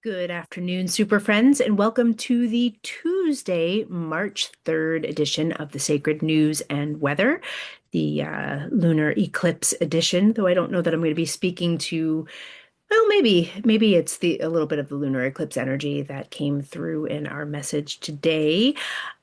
Good afternoon, super friends, and welcome to the Tuesday, March 3rd edition of the Sacred News and Weather, the lunar eclipse edition, though I don't know that I'm going to be speaking to, well, maybe it's the a little bit of the lunar eclipse energy that came through in our message today.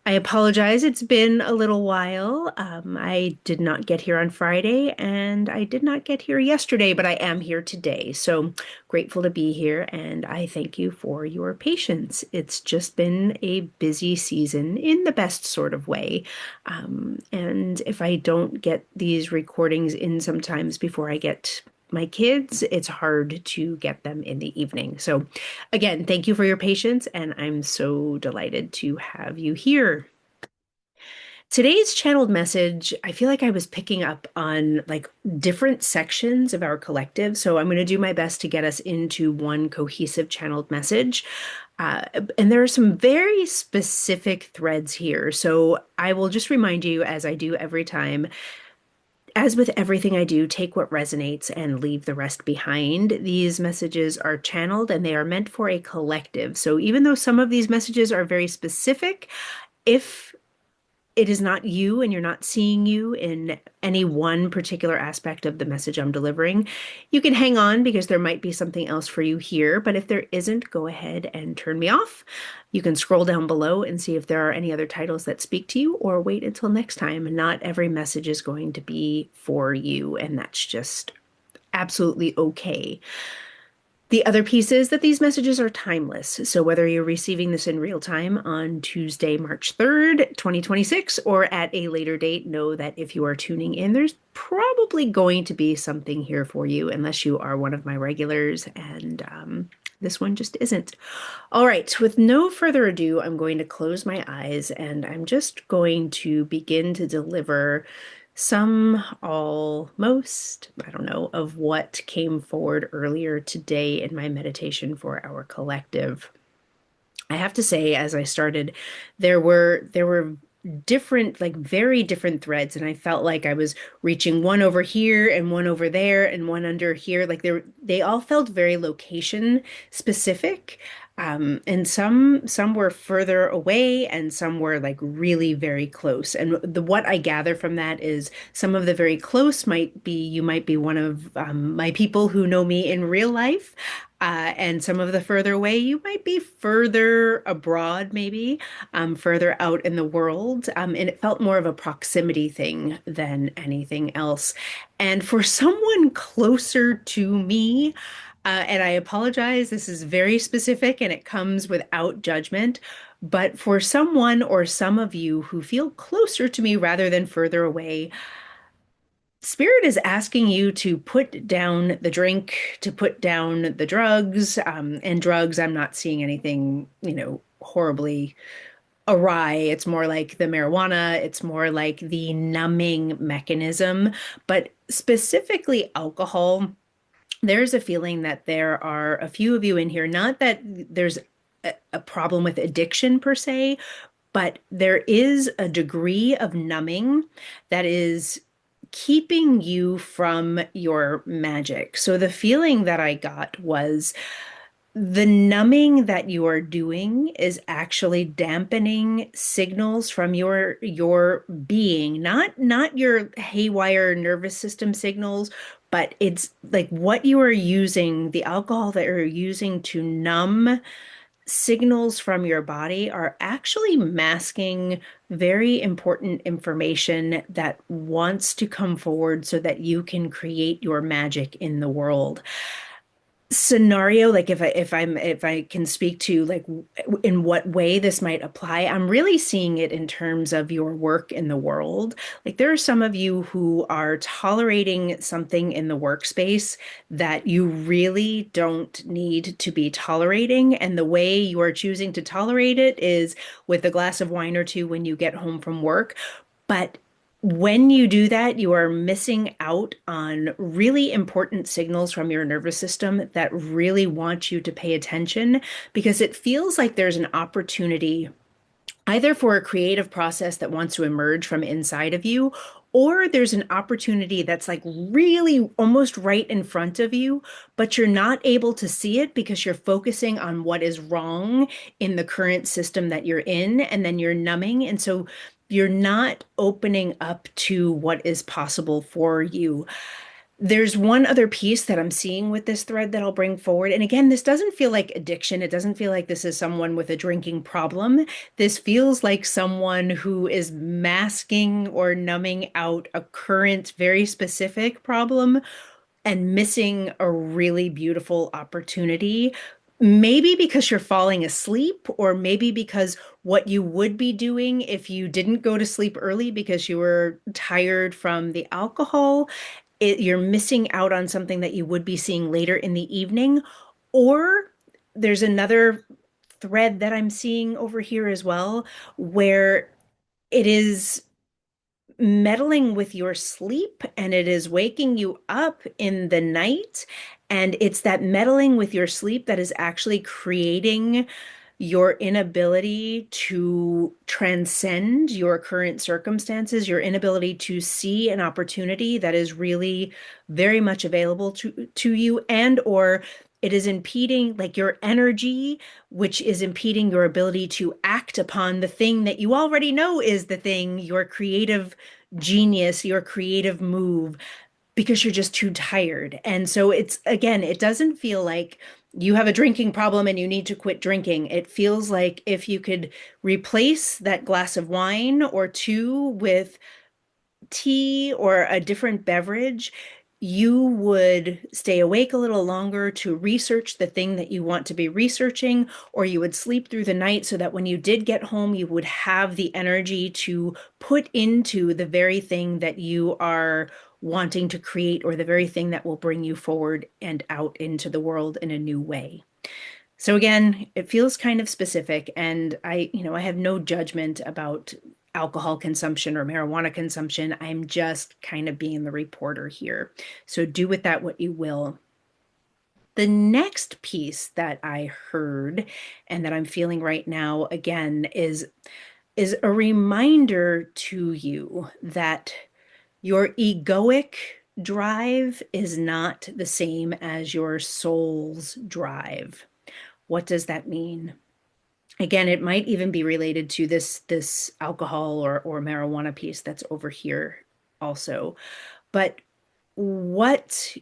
I apologize. It's been a little while. I did not get here on Friday and I did not get here yesterday, but I am here today. So grateful to be here and I thank you for your patience. It's just been a busy season in the best sort of way. And if I don't get these recordings in sometimes before I get my kids, it's hard to get them in the evening. So, again, thank you for your patience, and I'm so delighted to have you here. Today's channeled message, I feel like I was picking up on like different sections of our collective. So I'm going to do my best to get us into one cohesive channeled message. Uh, and there are some very specific threads here. So I will just remind you, as I do every time, as with everything I do, take what resonates and leave the rest behind. These messages are channeled and they are meant for a collective. So even though some of these messages are very specific, if it is not you and you're not seeing you in any one particular aspect of the message I'm delivering, you can hang on because there might be something else for you here. But if there isn't, go ahead and turn me off. You can scroll down below and see if there are any other titles that speak to you, or wait until next time. Not every message is going to be for you, and that's just absolutely okay. The other piece is that these messages are timeless. So whether you're receiving this in real time on Tuesday, March 3rd, 2026, or at a later date, know that if you are tuning in, there's probably going to be something here for you, unless you are one of my regulars, and this one just isn't. All right, with no further ado, I'm going to close my eyes and I'm just going to begin to deliver some, all, most, I don't know, of what came forward earlier today in my meditation for our collective. I have to say, as I started, there were different, like very different threads, and I felt like I was reaching one over here and one over there and one under here. Like they all felt very location specific. And some were further away and some were like really very close. And what I gather from that is some of the very close might be you might be one of my people who know me in real life. And some of the further away, you might be further abroad, maybe further out in the world. And it felt more of a proximity thing than anything else. And for someone closer to me, and I apologize, this is very specific and it comes without judgment. But for someone or some of you who feel closer to me rather than further away, Spirit is asking you to put down the drink, to put down the drugs. And drugs, I'm not seeing anything, horribly awry. It's more like the marijuana, it's more like the numbing mechanism, but specifically alcohol. There's a feeling that there are a few of you in here, not that there's a problem with addiction per se, but there is a degree of numbing that is keeping you from your magic. So the feeling that I got was the numbing that you are doing is actually dampening signals from your being, not your haywire nervous system signals, but it's like what you are using, the alcohol that you're using to numb signals from your body are actually masking very important information that wants to come forward so that you can create your magic in the world. Scenario, like if I can speak to like in what way this might apply, I'm really seeing it in terms of your work in the world. Like there are some of you who are tolerating something in the workspace that you really don't need to be tolerating, and the way you are choosing to tolerate it is with a glass of wine or two when you get home from work. But when you do that, you are missing out on really important signals from your nervous system that really want you to pay attention, because it feels like there's an opportunity either for a creative process that wants to emerge from inside of you, or there's an opportunity that's like really almost right in front of you, but you're not able to see it because you're focusing on what is wrong in the current system that you're in, and then you're numbing. And so you're not opening up to what is possible for you. There's one other piece that I'm seeing with this thread that I'll bring forward. And again, this doesn't feel like addiction. It doesn't feel like this is someone with a drinking problem. This feels like someone who is masking or numbing out a current, very specific problem and missing a really beautiful opportunity. Maybe because you're falling asleep, or maybe because what you would be doing if you didn't go to sleep early because you were tired from the alcohol, you're missing out on something that you would be seeing later in the evening. Or there's another thread that I'm seeing over here as well, where it is meddling with your sleep and it is waking you up in the night. And it's that meddling with your sleep that is actually creating your inability to transcend your current circumstances, your inability to see an opportunity that is really very much available to you, and or it is impeding like your energy, which is impeding your ability to act upon the thing that you already know is the thing, your creative genius, your creative move, because you're just too tired. And so it's, again, it doesn't feel like you have a drinking problem and you need to quit drinking. It feels like if you could replace that glass of wine or two with tea or a different beverage, you would stay awake a little longer to research the thing that you want to be researching, or you would sleep through the night so that when you did get home, you would have the energy to put into the very thing that you are wanting to create, or the very thing that will bring you forward and out into the world in a new way. So again, it feels kind of specific, and I have no judgment about alcohol consumption or marijuana consumption. I'm just kind of being the reporter here. So do with that what you will. The next piece that I heard and that I'm feeling right now again is a reminder to you that your egoic drive is not the same as your soul's drive. What does that mean? Again, it might even be related to this alcohol or marijuana piece that's over here also. But what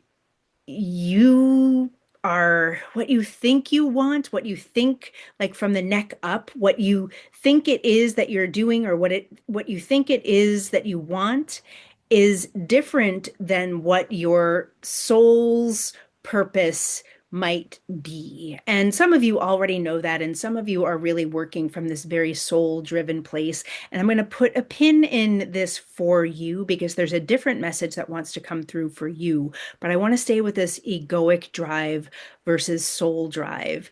you what you think you want, what you think, like from the neck up, what you think it is that you're doing, or what you think it is that you want, is different than what your soul's purpose might be. And some of you already know that, and some of you are really working from this very soul-driven place. And I'm going to put a pin in this for you because there's a different message that wants to come through for you. But I want to stay with this egoic drive versus soul drive.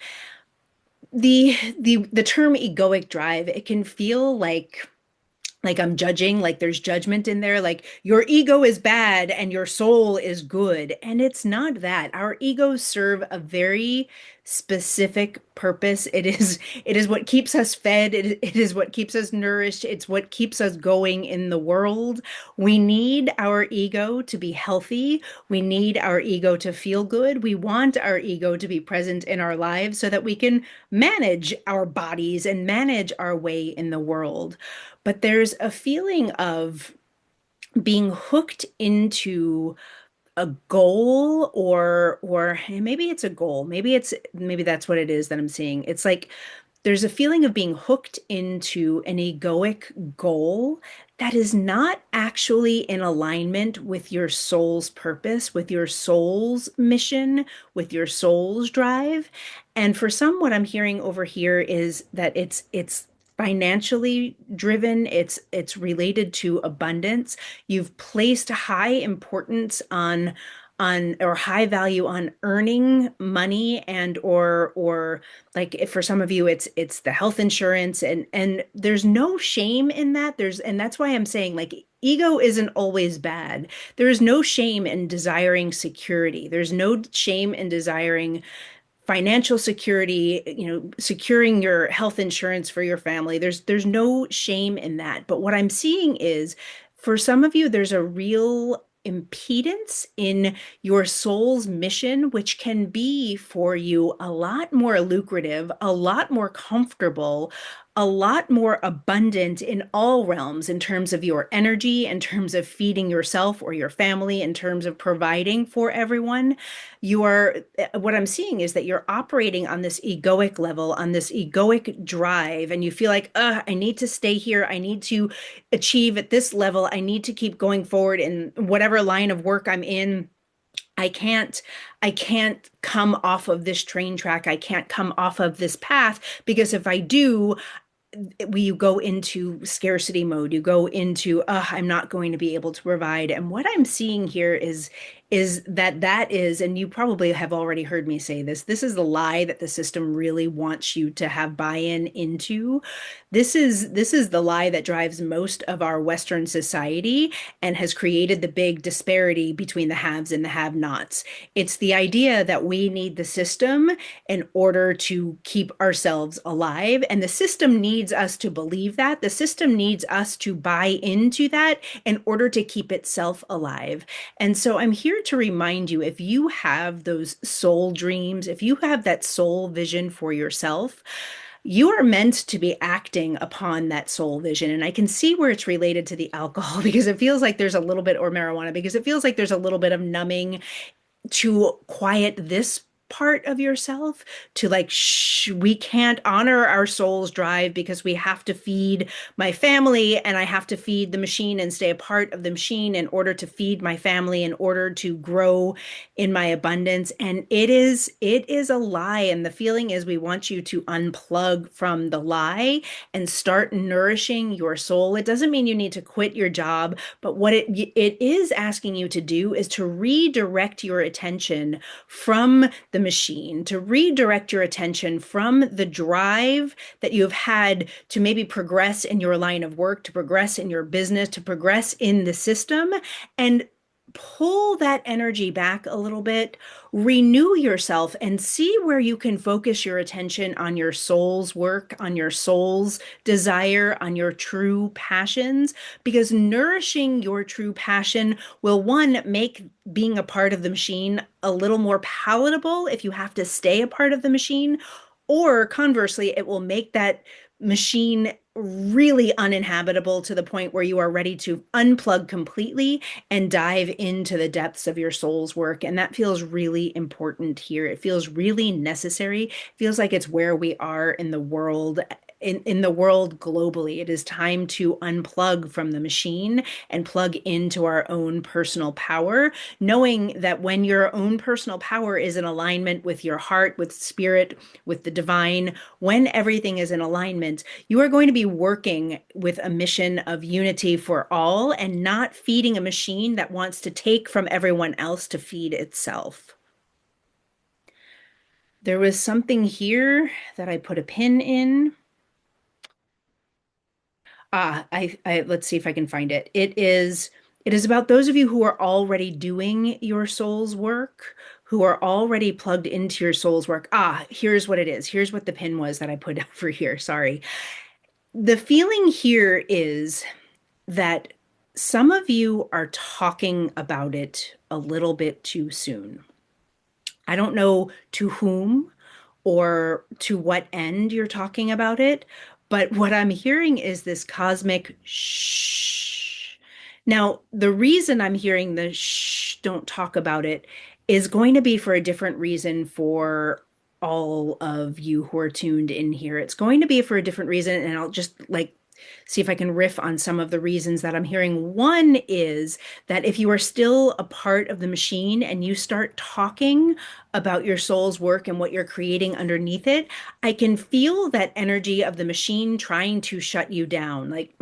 The term egoic drive, it can feel like I'm judging, like there's judgment in there, like your ego is bad and your soul is good. And it's not that. Our egos serve a very specific purpose. It is what keeps us fed. It is what keeps us nourished. It's what keeps us going in the world. We need our ego to be healthy. We need our ego to feel good. We want our ego to be present in our lives so that we can manage our bodies and manage our way in the world. But there's a feeling of being hooked into a goal, or maybe it's a goal. Maybe that's what it is that I'm seeing. It's like there's a feeling of being hooked into an egoic goal that is not actually in alignment with your soul's purpose, with your soul's mission, with your soul's drive. And for some, what I'm hearing over here is that it's financially driven. It's related to abundance. You've placed high importance on or high value on earning money, and or like if for some of you it's the health insurance, and there's no shame in that. And that's why I'm saying, like, ego isn't always bad. There is no shame in desiring security. There's no shame in desiring financial security, securing your health insurance for your family. There's no shame in that. But what I'm seeing is For some of you, there's a real impedance in your soul's mission, which can be for you a lot more lucrative, a lot more comfortable, a lot more abundant in all realms in terms of your energy, in terms of feeding yourself or your family, in terms of providing for everyone. You are, what I'm seeing is that you're operating on this egoic level, on this egoic drive, and you feel like, I need to stay here. I need to achieve at this level. I need to keep going forward in whatever line of work I'm in. I can't I can't come off of this train track. I can't come off of this path because if I do, you go into scarcity mode. You go into, I'm not going to be able to provide. And what I'm seeing here is that is, and you probably have already heard me say this, this is the lie that the system really wants you to have buy-in into. This is the lie that drives most of our Western society and has created the big disparity between the haves and the have-nots. It's the idea that we need the system in order to keep ourselves alive. And the system needs us to believe that. The system needs us to buy into that in order to keep itself alive. And so I'm here to remind you, if you have those soul dreams, if you have that soul vision for yourself, you are meant to be acting upon that soul vision. And I can see where it's related to the alcohol because it feels like there's a little bit, or marijuana, because it feels like there's a little bit of numbing to quiet this part of yourself, to like, shh, we can't honor our soul's drive because we have to feed my family and I have to feed the machine and stay a part of the machine in order to feed my family, in order to grow in my abundance. And it is a lie. And the feeling is we want you to unplug from the lie and start nourishing your soul. It doesn't mean you need to quit your job, but what it is asking you to do is to redirect your attention from the machine, to redirect your attention from the drive that you have had to maybe progress in your line of work, to progress in your business, to progress in the system, and pull that energy back a little bit, renew yourself, and see where you can focus your attention on your soul's work, on your soul's desire, on your true passions. Because nourishing your true passion will, one, make being a part of the machine a little more palatable if you have to stay a part of the machine, or conversely, it will make that machine really uninhabitable to the point where you are ready to unplug completely and dive into the depths of your soul's work. And that feels really important here. It feels really necessary. It feels like it's where we are in the world. In the world globally, it is time to unplug from the machine and plug into our own personal power, knowing that when your own personal power is in alignment with your heart, with spirit, with the divine, when everything is in alignment, you are going to be working with a mission of unity for all and not feeding a machine that wants to take from everyone else to feed itself. There was something here that I put a pin in. I let's see if I can find it. It is about those of you who are already doing your soul's work, who are already plugged into your soul's work. Here's what it is. Here's what the pin was that I put over here. Sorry. The feeling here is that some of you are talking about it a little bit too soon. I don't know to whom or to what end you're talking about it, but what I'm hearing is this cosmic shh. Now, the reason I'm hearing the shh, don't talk about it, is going to be for a different reason for all of you who are tuned in here. It's going to be for a different reason, and I'll just like see if I can riff on some of the reasons that I'm hearing. One is that if you are still a part of the machine and you start talking about your soul's work and what you're creating underneath it, I can feel that energy of the machine trying to shut you down, like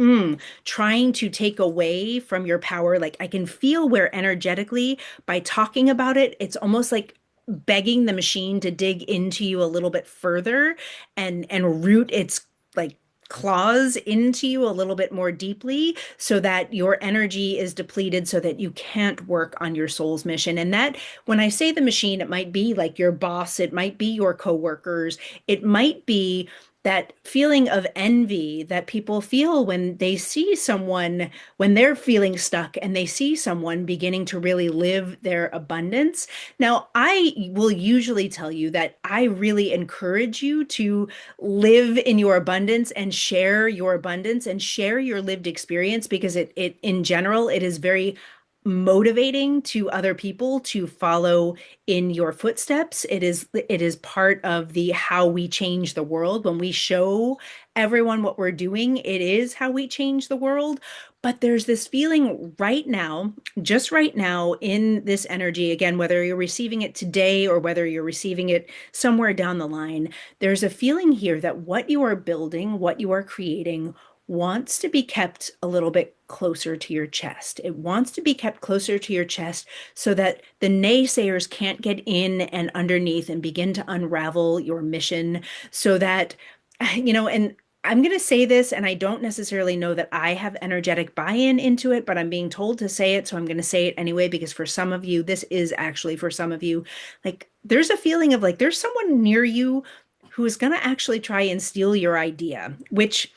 trying to take away from your power. Like I can feel where energetically, by talking about it, it's almost like begging the machine to dig into you a little bit further and root its like claws into you a little bit more deeply so that your energy is depleted so that you can't work on your soul's mission. And that, when I say the machine, it might be like your boss, it might be your coworkers, it might be that feeling of envy that people feel when they see someone, when they're feeling stuck and they see someone beginning to really live their abundance. Now, I will usually tell you that I really encourage you to live in your abundance and share your abundance and share your lived experience because it in general, it is very motivating to other people to follow in your footsteps. It is part of the how we change the world. When we show everyone what we're doing, it is how we change the world. But there's this feeling right now, just right now in this energy, again, whether you're receiving it today or whether you're receiving it somewhere down the line, there's a feeling here that what you are building, what you are creating, wants to be kept a little bit closer to your chest. It wants to be kept closer to your chest so that the naysayers can't get in and underneath and begin to unravel your mission so that, and I'm going to say this, and I don't necessarily know that I have energetic buy-in into it, but I'm being told to say it, so I'm going to say it anyway, because for some of you, this is actually for some of you, like there's a feeling of like there's someone near you who is going to actually try and steal your idea, which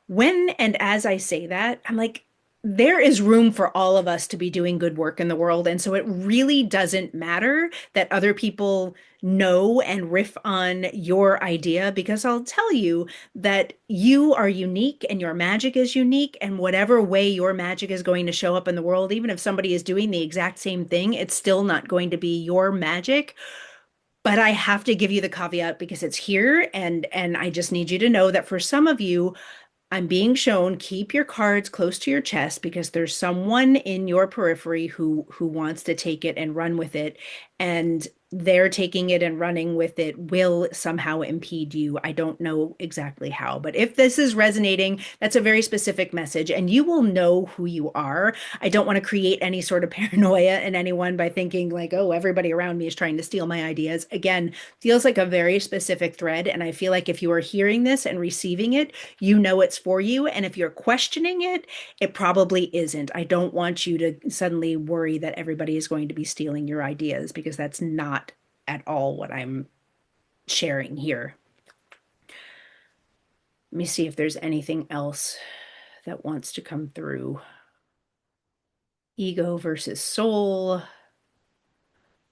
when and as I say that, I'm like, there is room for all of us to be doing good work in the world. And so it really doesn't matter that other people know and riff on your idea because I'll tell you that you are unique and your magic is unique. And whatever way your magic is going to show up in the world, even if somebody is doing the exact same thing, it's still not going to be your magic. But I have to give you the caveat because it's here and I just need you to know that for some of you, I'm being shown keep your cards close to your chest because there's someone in your periphery who wants to take it and run with it, and they're taking it and running with it will somehow impede you. I don't know exactly how, but if this is resonating, that's a very specific message and you will know who you are. I don't want to create any sort of paranoia in anyone by thinking like, oh, everybody around me is trying to steal my ideas. Again, feels like a very specific thread, and I feel like if you are hearing this and receiving it, you know it's for you. And if you're questioning it, it probably isn't. I don't want you to suddenly worry that everybody is going to be stealing your ideas because that's not at all what I'm sharing here. Let me see if there's anything else that wants to come through. Ego versus soul,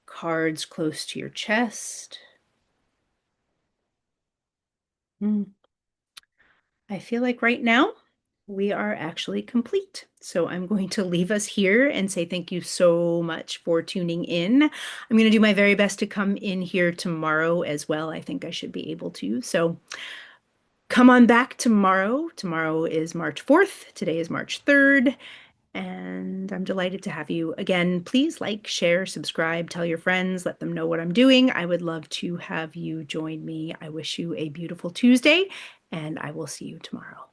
cards close to your chest. I feel like right now we are actually complete. So I'm going to leave us here and say thank you so much for tuning in. I'm going to do my very best to come in here tomorrow as well. I think I should be able to. So come on back tomorrow. Tomorrow is March 4th. Today is March 3rd. And I'm delighted to have you again. Please like, share, subscribe, tell your friends, let them know what I'm doing. I would love to have you join me. I wish you a beautiful Tuesday, and I will see you tomorrow.